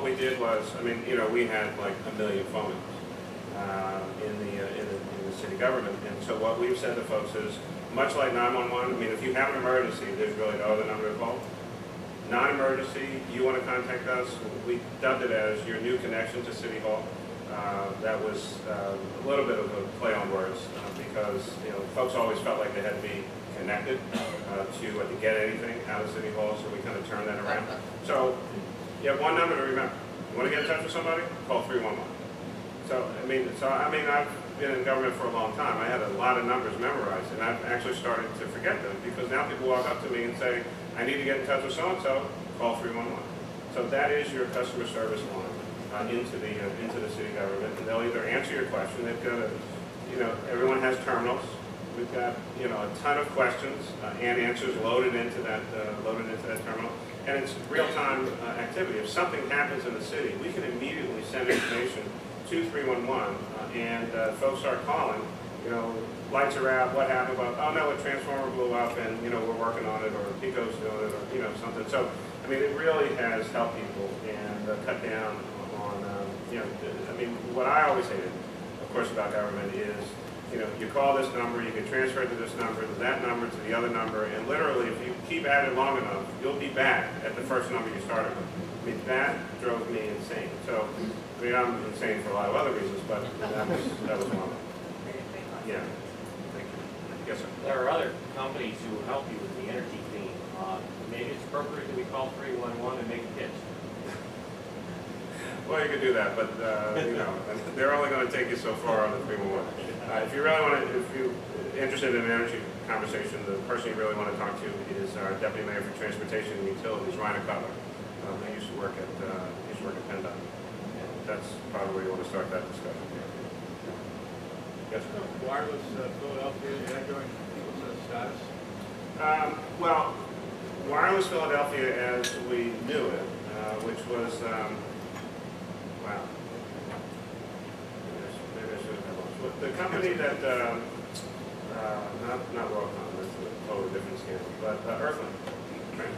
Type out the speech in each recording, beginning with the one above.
what we did was, I mean, you know, we had like 1 million phones in the city government, and so what we've said to folks is, much like 911, I mean, if you have an emergency, there's really no other number to call. Non-emergency, you want to contact us, we dubbed it as your new connection to City Hall. That was a little bit of a play on words because, you know, folks always felt like they had to be connected to get anything out of City Hall, so we kind of turned that around. So you have one number to remember. You want to get in touch with somebody? Call 311. So I mean, I've been in government for a long time. I had a lot of numbers memorized, and I've actually started to forget them because now people walk up to me and say, I need to get in touch with so-and-so, call 311. So that is your customer service line into the city government, and they'll either answer your question. They've got everyone has terminals. We've got, you know, a ton of questions and answers loaded into that terminal, and it's real-time activity. If something happens in the city, we can immediately send information to 311, and folks start calling. You know, lights are out. What happened? About, oh no, a transformer blew up, and you know we're working on it, or Pico's doing it, or you know something. So I mean, it really has helped people and cut down on I mean, what I always hated, of course, about government is, you know, you call this number, you get transferred to this number, to that number, to the other number, and literally, if you keep at it long enough, you'll be back at the first number you started with. I mean, that drove me insane. So, I mean, I'm insane for a lot of other reasons, but that was one of them. Yeah. Thank you. Yes, sir. There are other companies who will help you with the energy theme. Maybe it's appropriate that we call 311 and make a pitch. Well, you could do that, but you know, they're only going to take you so far on the 311. If you really want to, if you're interested in an energy conversation, the person you really want to talk to is our Deputy Mayor for Transportation and Utilities, Ryan Cutler. He used to work at PennDOT. And that's probably where you want to start that discussion. Yes, sir. Wireless Philadelphia, echoing people's status? Well, Wireless Philadelphia, as we knew it, which was, wow. Maybe I should have had lunch. The company that, not WorldCom, that's a totally different scandal, but Earthlink. Right?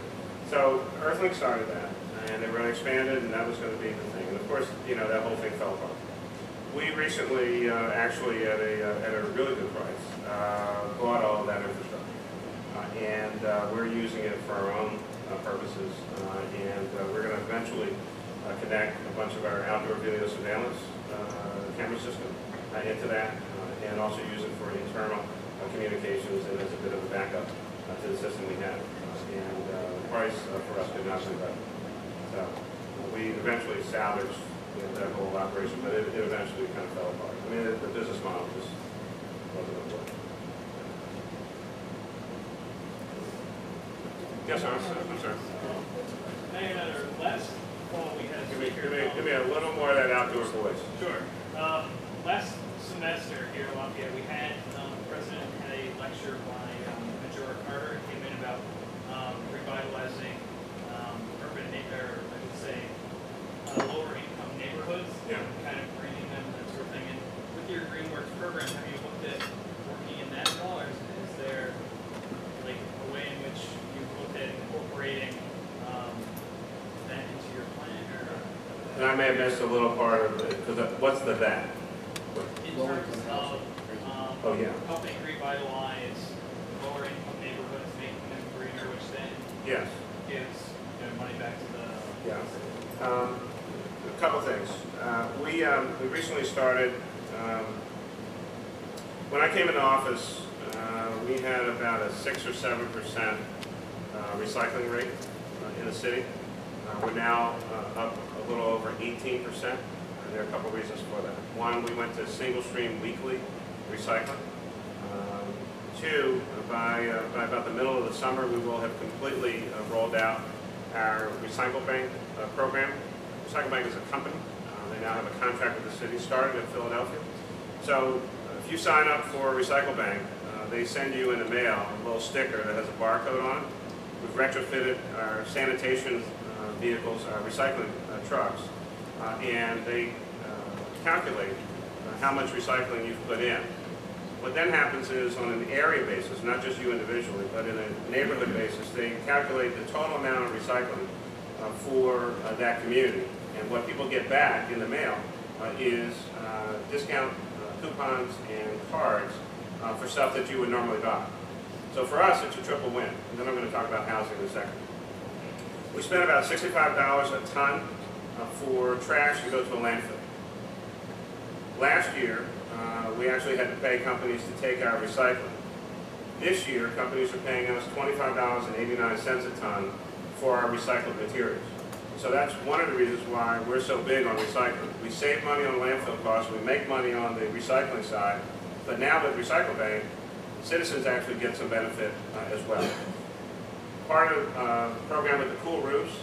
So Earthlink started that, and they really expanded, and that was going to be the thing. And of course, you know, that whole thing fell apart. We recently, actually at a really good price, bought all of that infrastructure, and we're using it for our own purposes, and we're going to eventually connect a bunch of our outdoor video surveillance camera system into that, and also use it for internal communications and as a bit of a backup to the system we have. And the price for us did not be better. So we eventually salvaged that whole operation, but it eventually kind of fell apart. I mean, the business model just wasn't going to work. Yes, sir. I'm sorry. Last fall we had. Give me a little more of that outdoor voice. Sure. Last semester here in Lafayette, we had the president had a lecture by Major Carter. It came in about revitalizing urban, or I would say lower income neighborhoods, yeah, kind of greening them, that sort of thing. And with your GreenWorks program, have you looked at working in that at all, or is there like a way in which you've looked at incorporating that into your plan? Or and I may have missed a little part of it, because what's the that? in terms of Oh, yeah. helping revitalize lower income neighborhoods, making them greener, which then Yes. gives money back to the Yeah. A couple things. We recently started, when I came into office, we had about a 6 or 7% recycling rate in the city. We're now up a little over 18%. There are a couple reasons for that. One, we went to single stream weekly recycling. Two, by about the middle of the summer, we will have completely rolled out our Recycle Bank program. Recycle Bank is a company. They now have a contract with the city, started in Philadelphia. So if you sign up for Recycle Bank, they send you in the mail a little sticker that has a barcode on it. We've retrofitted our sanitation vehicles, our recycling trucks, and they calculate how much recycling you've put in. What then happens is, on an area basis, not just you individually, but in a neighborhood basis, they calculate the total amount of recycling for that community. And what people get back in the mail is discount coupons and cards for stuff that you would normally buy. So for us, it's a triple win. And then I'm going to talk about housing in a second. We spend about $65 a ton for trash to go to a landfill. Last year, we actually had to pay companies to take our recycling. This year, companies are paying us $25.89 a ton for our recycled materials. So that's one of the reasons why we're so big on recycling. We save money on landfill costs, we make money on the recycling side, but now with Recycle Bank, citizens actually get some benefit as well. Part of the program with the cool roofs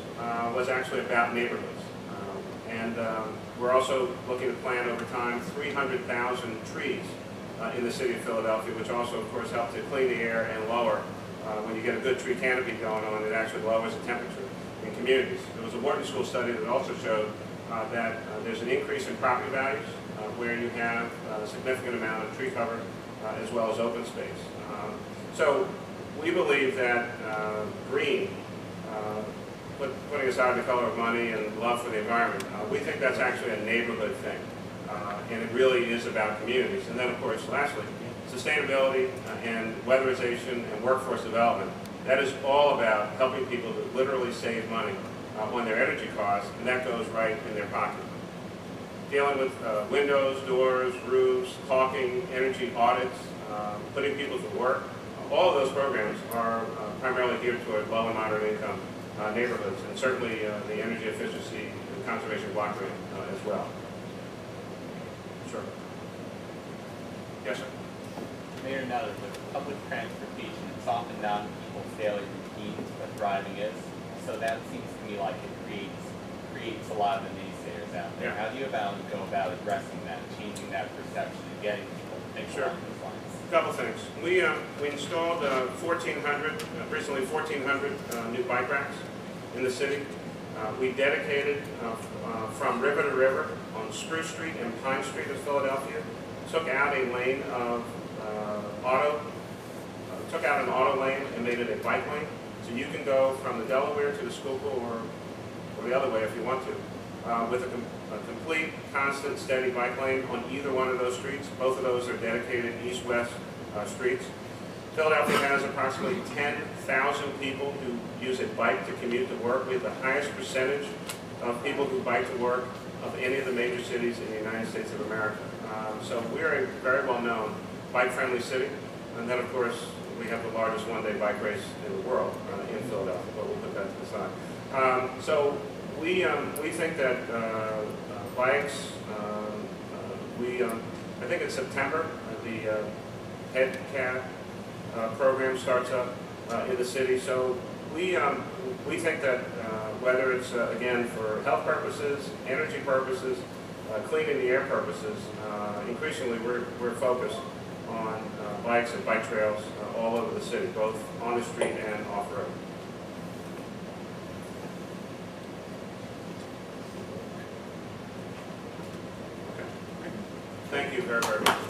was actually about neighborhoods. We're also looking to plant over time 300,000 trees in the city of Philadelphia, which also, of course, helps to clean the air and lower. When you get a good tree canopy going on, it actually lowers the temperature in communities. There was a Wharton School study that also showed that there's an increase in property values where you have a significant amount of tree cover as well as open space. So we believe that green, putting aside the color of money and love for the environment, we think that's actually a neighborhood thing. And it really is about communities. And then, of course, lastly, sustainability and weatherization and workforce development. That is all about helping people to literally save money on their energy costs, and that goes right in their pocket. Dealing with windows, doors, roofs, caulking, energy audits, putting people to work. All of those programs are primarily geared toward low and moderate income neighborhoods, and certainly the energy efficiency and conservation block grant as well. Sure. Yes, sir. Mayor, now that with public transportation, it's often not people's daily routines, but driving is. So that seems to me like it creates a lot of the naysayers out there. Yeah. How do you go about addressing that, changing that perception, and getting people to think Sure. along those lines? A couple things. We installed 1,400, recently 1,400 new bike racks in the city. We dedicated from river to river on Spruce Street and Pine Street in Philadelphia, took out a lane of took out an auto lane and made it a bike lane. So you can go from the Delaware to the Schuylkill or the other way if you want to, with a complete, constant, steady bike lane on either one of those streets. Both of those are dedicated east-west streets. Philadelphia has approximately 10,000 people who use a bike to commute to work. We have the highest percentage of people who bike to work of any of the major cities in the United States of America. So we're a very well-known bike-friendly city. And then, of course, we have the largest one-day bike race in the world in Philadelphia, but we'll put that to the side. So we think that bikes, I think in September, the HeadCat program starts up in the city. So we think that whether it's, again, for health purposes, energy purposes, cleaning the air purposes, increasingly we're focused on bikes and bike trails all over the city, both on the street and off-road. Okay. Thank you very, very much.